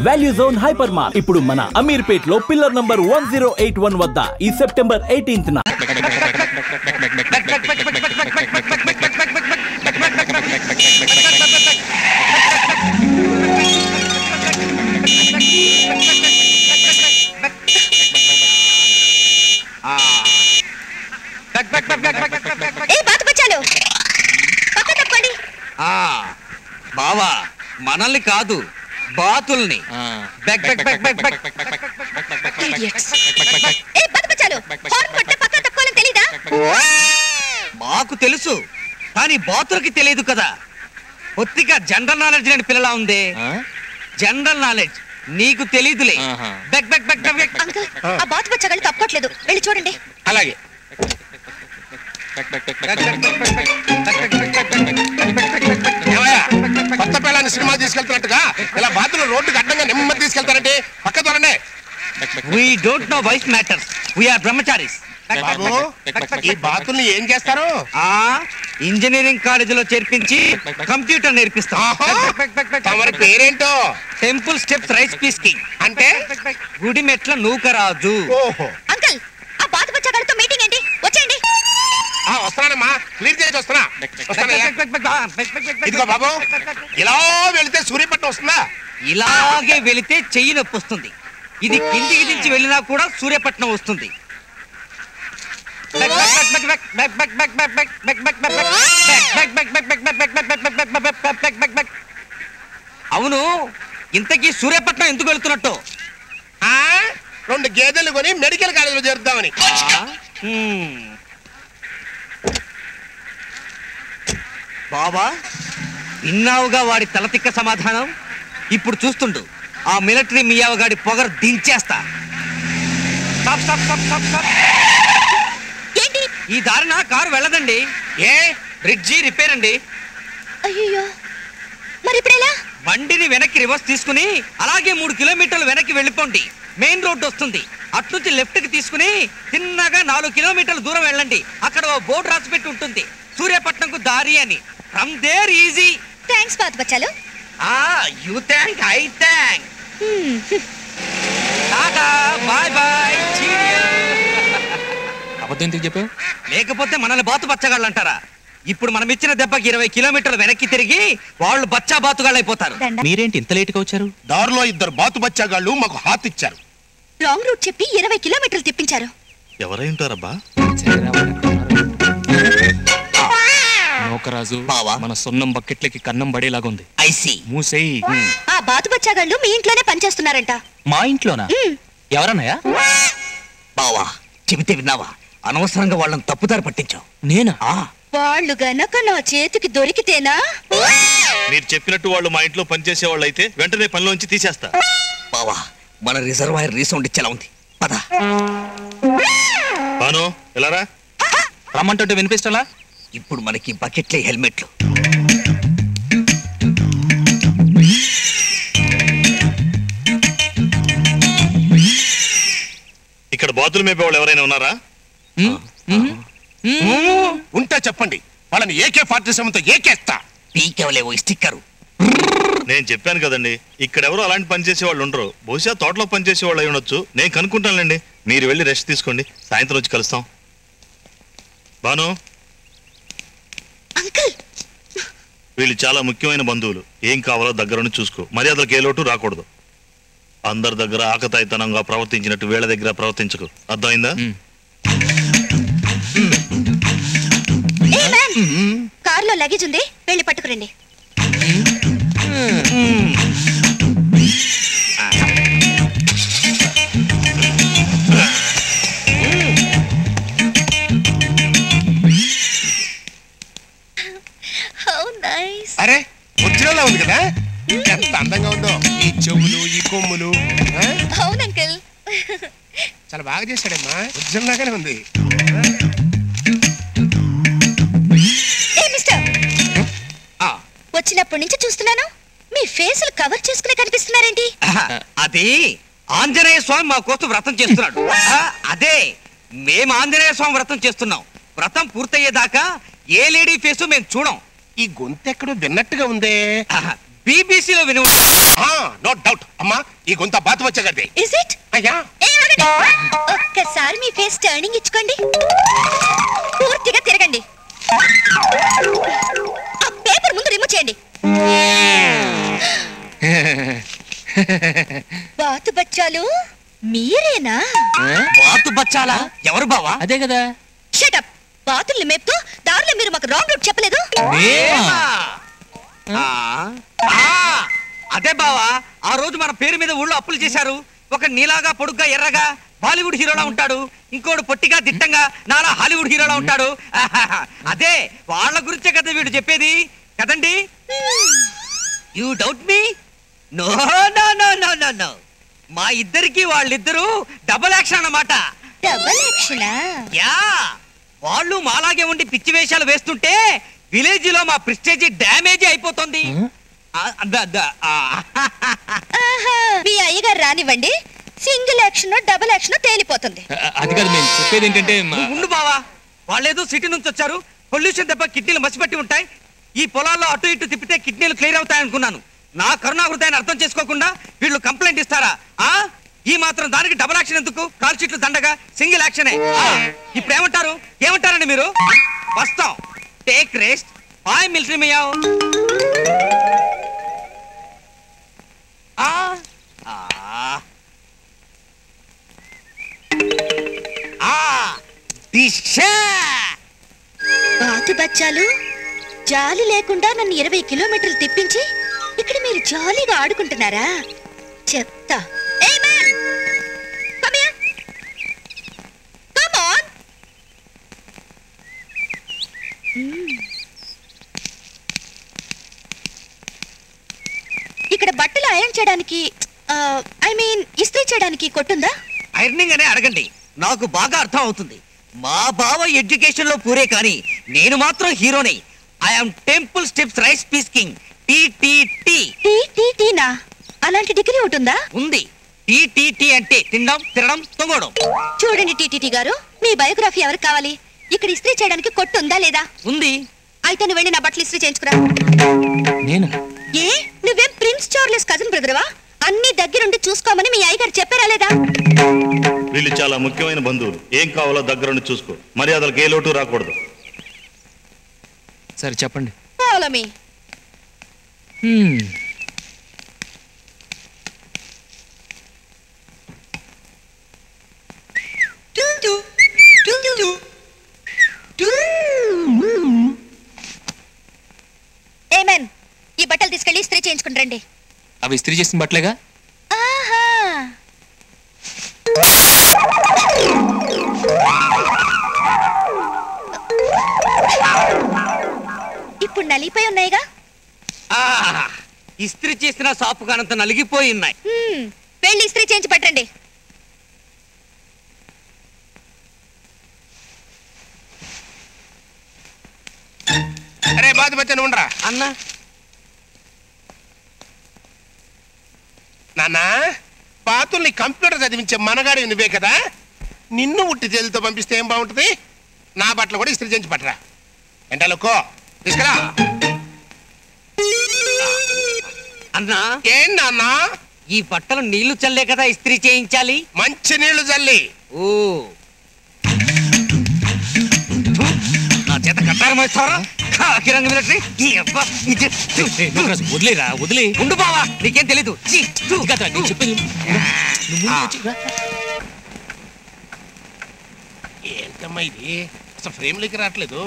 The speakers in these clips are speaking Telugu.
వాల్యూ జోన్ హైపర్ మార్ట్ ఇప్పుడు మన అమీర్పేట్ లో పిల్లర్ నంబర్ 1081 వద్ద ఈ సెప్టెంబర్ 18న బావా మనల్ని కాదు బాతుల్ని మాకు తెలుసు కానీ బాతులకి తెలియదు కదా. పొత్తిగా జనరల్ నాలెడ్జ్ అని పిల్లలా ఉంది. జనరల్ నాలెడ్జ్ నీకు తెలీదులే. తప్పట్లేదు వెళ్ళి చూడండి. అలాగే కొత్త పిల్లని సినిమా తీసుకెళ్తున్నట్టుగా ఇలా బాతులు రోడ్డుకి అడ్డంగా నెమ్మది తీసుకెళ్తారంటే పక్క ద్వారానే. We don't know voice matters. We are brahmacharis. బాబు ఈ బాతుల్ని ఏం చేస్తారు? ఇంజనీరింగ్ కాలేజీలో చేర్పించి కంప్యూటర్ నేర్పిస్తాం. తమరి పేరేంటో? టెంపుల్ స్టెప్స్ రైస్ పీస్కింగ్ అంటే గుడి మెట్ల నూకరాజు. అంకుల్ ఆ బాతు బచ్చగాడితో మీటింగ్ ఏంటి? వచ్చేయండి. వస్తున్నానమ్మా, క్లియర్ చేసి వస్తున్నా. ఇదిగో బాబు ఇలా వెళితే సూర్యపట్నం వస్తుందా? ఇలాగే వెళితే చెయ్యి నొప్పి వస్తుంది. ఇది కిందికి దించి వెళ్ళినా కూడా సూర్యపట్నం వస్తుంది. అవును, ఇంతకీ సూర్యపట్నం ఎందుకు వెళ్తున్నట్టు? 2 గేదెలు కొని మెడికల్ కాలేజీలో చేరుద్దామని. బాబా విన్నావుగా వాడి తలతిక్క సమాధానం. ఇప్పుడు చూస్తుండు ఆ మిలిటరీ మియావగాడి పొగరు దించేస్తా. ఈ దారిన కారు వెళ్ళదండి. ఏ బ్రిడ్జి రిపేర్ అండి. అయ్యో మరి ఇప్పుడెలా? బండిని వెనక్కి రివర్స్ తీసుకుని అలాగే 3 కిలోమీటర్లు వెనక్కి వెళ్ళిపోండి. మెయిన్ రోడ్డు వస్తుంది. అట్నుంచి లెఫ్ట్ కి తీసుకుని తిన్నగా 4 కిలోమీటర్ల దూరం వెళ్ళండి. అక్కడ ఓ బోర్డు రాసిపెట్టి ఉంటుంది, సూర్యపట్నంకు దారి అని. From there easy. థాంక్స్ బాతు బచ్చాలు. You thank, I thank. Tata bye by. అబద్ధం ఎందుకు చెప్పావు? లేకపోతే మనల్ని బాతు బచ్చగాళ్ళు అంటారా? ఇప్పుడు మనం ఇచ్చిన దెబ్బకి 20 కిలోమీటర్లు వెనక్కి తిరిగి వాళ్ళు బచ్చా బాతుగాళ్ళు అయిపోతారు. మీరేంటి ఇంత లేట్ గా వచ్చారు? దారిలో 2 బాతు బచ్చాగాళ్ళు మాకు హాత్ ఇచ్చారు. రాంగ్ రూట్ చెప్పి 20 కిలోమీటర్లు తిప్పించారు. ఎవరై ఉంటారబ్బా? నౌకరాజు మన సొన్నం బకెట్లకి కన్నం పడేలాగా ఉంది. ఐసి మూసేయి. ఆ బాతు బచ్చాగాళ్ళు మీ ఇంట్లోనే పనిచేస్తున్నారంట. మా ఇంట్లోనా? ఎవరన్నాయా? బావా చెబితే విన్నావా? అనవసరంగా వాళ్ళని తప్పుదారి పట్టించావు. నేనా? వాళ్ళు గనక నా చేతికి దొరికితేనా? మీరు చెప్పినట్టు వాళ్ళు మా ఇంట్లో పనిచేసే వాళ్ళు అయితే వెంటనే పనిలోంచి తీసేస్తా. బావా మన రిజర్వాయర్ రీసౌండ్ ఇచ్చేలా ఉంది. పద. బాను ఎలారా? రమ్మంటుంటే వినిపిస్తలా? ఇప్పుడు మనకి బకెట్లే హెల్మెట్లు. ఇక్కడ బాతులు మేపే వాళ్ళు ఎవరైనా ఉన్నారా? ఉంటే చెప్పండి, వాళ్ళని AK-47తో ఏకేస్తా. పీకెవలేవో స్టిక్కరు. నేను చెప్పాను కదండి, ఇక్కడెవరో అలాంటి పని చేసే వాళ్ళు ఉండరు. బహుశా తోటలో పనిచేసే వాళ్ళు అయి ఉండొచ్చు. నేను కనుక్కుంటానులేండి. మీరు వెళ్ళి రెస్ట్ తీసుకోండి, సాయంత్రం వచ్చి కలుస్తాం. బాను అంకుల్, వీళ్ళు చాలా ముఖ్యమైన బంధువులు. ఏం కావాలో దగ్గరుండి చూసుకో. మర్యాదలకు ఏ లోటు రాకూడదు. అందరి దగ్గర ఆకతాయితనంగా ప్రవర్తించినట్టు వీళ్ళ దగ్గర ప్రవర్తించకు. అర్థమైందా? కార్లో లగేజ్ ఉంది, వెళ్ళి పట్టుకురండి. అరే ఒరిజినల్ ఉంది కదా, ఎంత అందంగా ఉందో. ఈ చెవులు, ఈ కొమ్ములు. అవును అంకుల్, చాలా బాగా చేశాడమ్మా. ఒరిజినల్ లాగానే ఉంది. వచ్చినప్పటి నుంచి చూస్తున్నాను, మీ ఫేసులు కవర్ చేసుకునే కనిపిస్తున్నారేంటి? అది ఆంజనేయ స్వామి మా కోసం వ్రతం చేస్తున్నాడు. అదే మేము ఆంజనేయ స్వామి వ్రతం చేస్తున్నాం. వ్రతం పూర్తయ్యేదాకా ఏ లేడీ ఫేసు మేము చూడం. ఈ గొంతు ఎక్కడో విన్నట్టుగా ఉందే. బీబీసీలో విను. నో డౌట్ అమ్మా, ఈ గొంత బాతు వచ్చగదే. Is it? అయ్యా ఒక్కసారి మీ ఫేస్ టర్నింగ్ ఇచ్చుకోండి, పూర్తిగా తిరగండి, ఆ పేపర్ ముందు రిమూవ్ చేయండి. బాతు బచ్చాలు మీరేనా? బాతు బచ్చాలా? ఎవరు బావా? అదే కదా. షటప్! బాతుల్ని మేపుతూ దారిలో మీరు మాకు రాంగ్ రూట్ చెప్పలేదు. అదే బావా, ఆ రోజు మన పేరు మీద ఊళ్ళో అప్పులు చేశారు. ఒక నీలాగా పొడుగ్గా ఎర్రగా బాలీవుడ్ హీరోలా ఉంటాడు, ఇంకోడు పొట్టిగా దిట్టంగా నాలా హాలీవుడ్ హీరోలా ఉంటాడు. అదే వాళ్ళ గురించే కదా వీడు చెప్పేది కదండి. You doubt me? No no no no no no, మా ఇద్దరికి వాళ్ళిద్దరూ డబుల్ యాక్షన్ అన్నమాట. డబుల్ యాక్షనా? యా, వాళ్ళు మాలాగే ఉండి పిచ్చి వేషాలు వేస్తుంటే విలేజ్ లో మా ప్రెస్టేజ్ డ్యామేజ్ అయిపోతుంది. మీ అయ్యగారు రానివ్వండి, సింగిల్ యాక్షన్ డబుల్ యాక్షన్ తేలిపోతుంది. అది కాదు, మేము చెప్పేది ఏంటంటే ఉండు బావా, వాళ్ళేదో సిటీ నుంచి వచ్చారు, పొల్యూషన్ దెబ్బ కిడ్నీలు మసిపట్టి ఉంటాయి, ఈ పొలాల్లో అటు ఇటు తిప్పితే కిడ్నీలు క్లియర్ అవుతాయి అనుకున్నాను. నా కరుణా హృదయాన్ని అర్థం చేసుకోకుండా వీళ్ళు కంప్లైంట్ ఇస్తారా? ఈ మాత్రం దానికి డబుల్ యాక్షన్ ఎందుకు? కాల్ షీట్లు దండగా సింగిల్ యాక్షనే. ఇప్పుడు ఏమంటారు? ఏమంటారండి మీరు? వస్తాం, టేక్ రెస్ట్, బాయ్ మిలిటరీ మియావ్. బాతు బచ్చాలు జాలి లేకుండా నన్ను 20 కిలోమీటర్లు తిప్పించి ఇక్కడ మీరు జాలీగా ఆడుకుంటున్నారా? చెప్తా. ఇక్కడ బట్టలు ఐరన్ చేయడానికి, ఐ మీన్ ఇస్త్రీ చేయడానికి కొట్టుందా? ఐరనింగ్ అనే అడగండి, నాకు బాగా అర్థం అవుతుంది. మా బావ ఎడ్యుకేషన్ లో పూరే కానీ నేను మాత్రం హీరోని. I'm temple steps rice piece king. టీటీటీనా? అలాంటి డిగ్రీ ఉంటుందా? ఉంది. టీటీటీ అంటే తినడం, తినడం, తొంగడం. చూడండి టీటీటీ గారు, మీ బయోగ్రఫీ ఎవరికి కావాలి? ఇక్కడ ఇస్త్రీ చేయడానికి కొట్టు ఉందా లేదా? ఉంది. అయితే నువ్వు వెళ్ళి నా బట్టలు ఇస్త్రీ చేయించుకురా. నేను ఏ, నువ్వేం ప్రిన్స్ చార్లెస్ కజిన్ బ్రదర్వా? అన్ని దగ్గరుండి చూసుకోమని మీ అయ్యగారు చెప్పారా లేదా? వీళ్ళు చాలా ముఖ్యమైన బంధువులు, ఏం కావాలో దగ్గరుండి చూసుకో, మర్యాదలకు ఏ లోటు రాకూడదు. సరే చెప్పండి. Follow me. ఏమేన్, ఈ బట్టలు తీసుకెళ్ళి ఇస్త్రీ చేయించుకుని రండి. అవి ఇస్త్రీ చేసిన బట్టలేగా. ఆహా, ఇప్పుడు నలిగిపోయి ఉన్నాయిగా. ఇస్త్రీ చేసిన సాపు కానంత నలిగిపోయి ఉన్నాయి. వెళ్ళి ఇస్త్రీ చేయించి పట్టండి. అరే బాధ బచ్చను ఉండరా అన్నా. నాన్నా, బాతుల్ని కంప్యూటర్ చదివించే మనగాడి నువ్వే కదా, నిన్ను ఉట్టి తేలితో పంపిస్తే ఏం బాగుంటుంది? నా బట్టలు కూడా ఇస్త్రీ చేయించి పట్టరా. ఎంటలోకో తీసుకురా. అన్నా, ఏం నాన్నా? ఈ బట్టలు నీళ్లు చల్లే కదా ఇస్త్రీ చేయించాలి. మంచి నీళ్లు చల్లి. ఓ, నా చేత కట్టారు మోస్తారా? వదిలేరా, వదిలే. ఉండు బావా, నీకేం తెలీదు. ఏంటమ్మా ఇది? అసలు ఫ్రేమ్లోకి రావట్లేదు.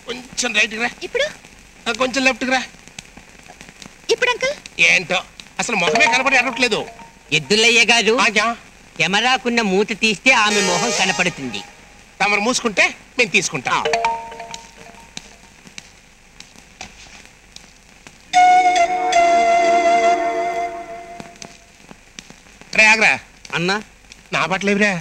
కొంచెం రైట్కి రా, ఇప్పుడు కొంచెం లెఫ్ట్కి రా. ఇప్పుడు అంకుల్ ఏంటో అసలు మొహమే కనపడి అడగట్లేదు. ఎద్దులయ్య గారు, ఆగా కెమెరాకున్న మూతి తీస్తే ఆమె మొహం కనపడుతుంది. తమరు మూసుకుంటే మేము తీసుకుంటాం. రే ఆగ్రా. అన్నా, నా బట్టలేవిరా.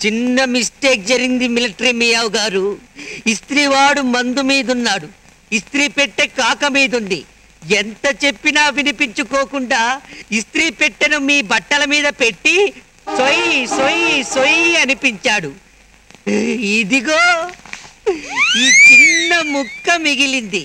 చిన్న మిస్టేక్ జరిగింది మిలిటరీ మియావ్ గారు. ఇస్త్రీ వాడు మందు మీదున్నాడు, ఇస్త్రీ పెట్టె కాక మీదుంది. ఎంత చెప్పినా వినిపించుకోకుండా ఇస్త్రీ పెట్టెను మీ బట్టల మీద పెట్టి సొయ్ సొయ్ సొయ్ అనిపించాడు. ఇదిగో ఈ చిన్న ముక్క మిగిలింది.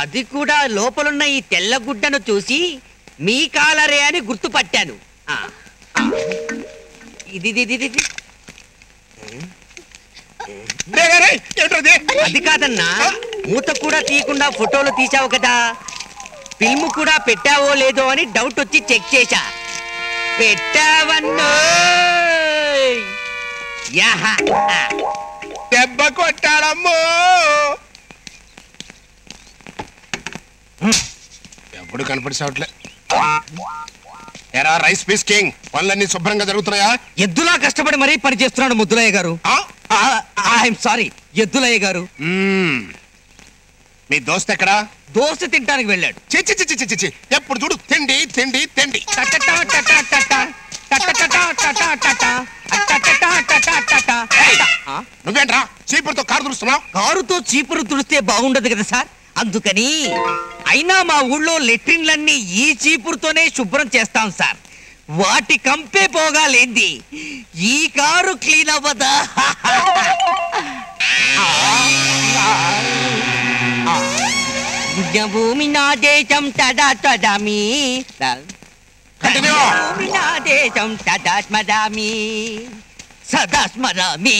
అది కూడా లోపలున్న ఈ తెల్ల గుడ్డను చూసి మీ కాలరే అని గుర్తుపట్టాను. ఆ, ఆ. ఇది ఇది, ఇది, ఇది. రే, రే, రే, ఏంట్రది? అది కాదన్నా, మూత కూడా తీయకుండా ఫోటోలు తీసావు కదా, ఫిల్మ్ కూడా పెట్టావో లేదో అని డౌట్ వచ్చి చెక్ చేశా. పెట్టావన్నో. యాహా. దెబ్బ కొట్టాడమ్మో. ఎప్పుడు కనపడి సావట్లే. ఎరా రైస్ పీస్ కింగ్, పనులన్నీ శుభ్రంగా జరుగుతున్నాయా? ఎద్దులా కష్టపడి మరీ పని చేస్తున్నాడు ముద్దులయ్య గారు. ఆ? ఐఎమ్ సారీ, ఎద్దులయ్య గారు. మీ దోస్త్ ఎక్కడా? దోశ తింటానికి వెళ్ళాడు. చిచ్చి చిచ్చి చిచ్చి చి, ఎప్పుడు చూడు తిండి తిండి తిండి. ఏయ్, నువ్వేంట్రా చీపురుతో కారు తుడుస్తున్నావు? కారుతో చీపురు తుడిస్తే బాగుండదు కదా సార్, అందుకని. అయినా మా ఊళ్ళో లెట్రిన్లన్నీ ఈ చీపురుతోనే శుభ్రం చేస్తాం సార్. వాటి కంపే పోగాలేంది ఈ కారు క్లీన్ అవ్వదా? భూమి నా దేశం తడా తడామి, Continue. భూమి నా దేశం తదా స్మరామి, సదా స్మరామి.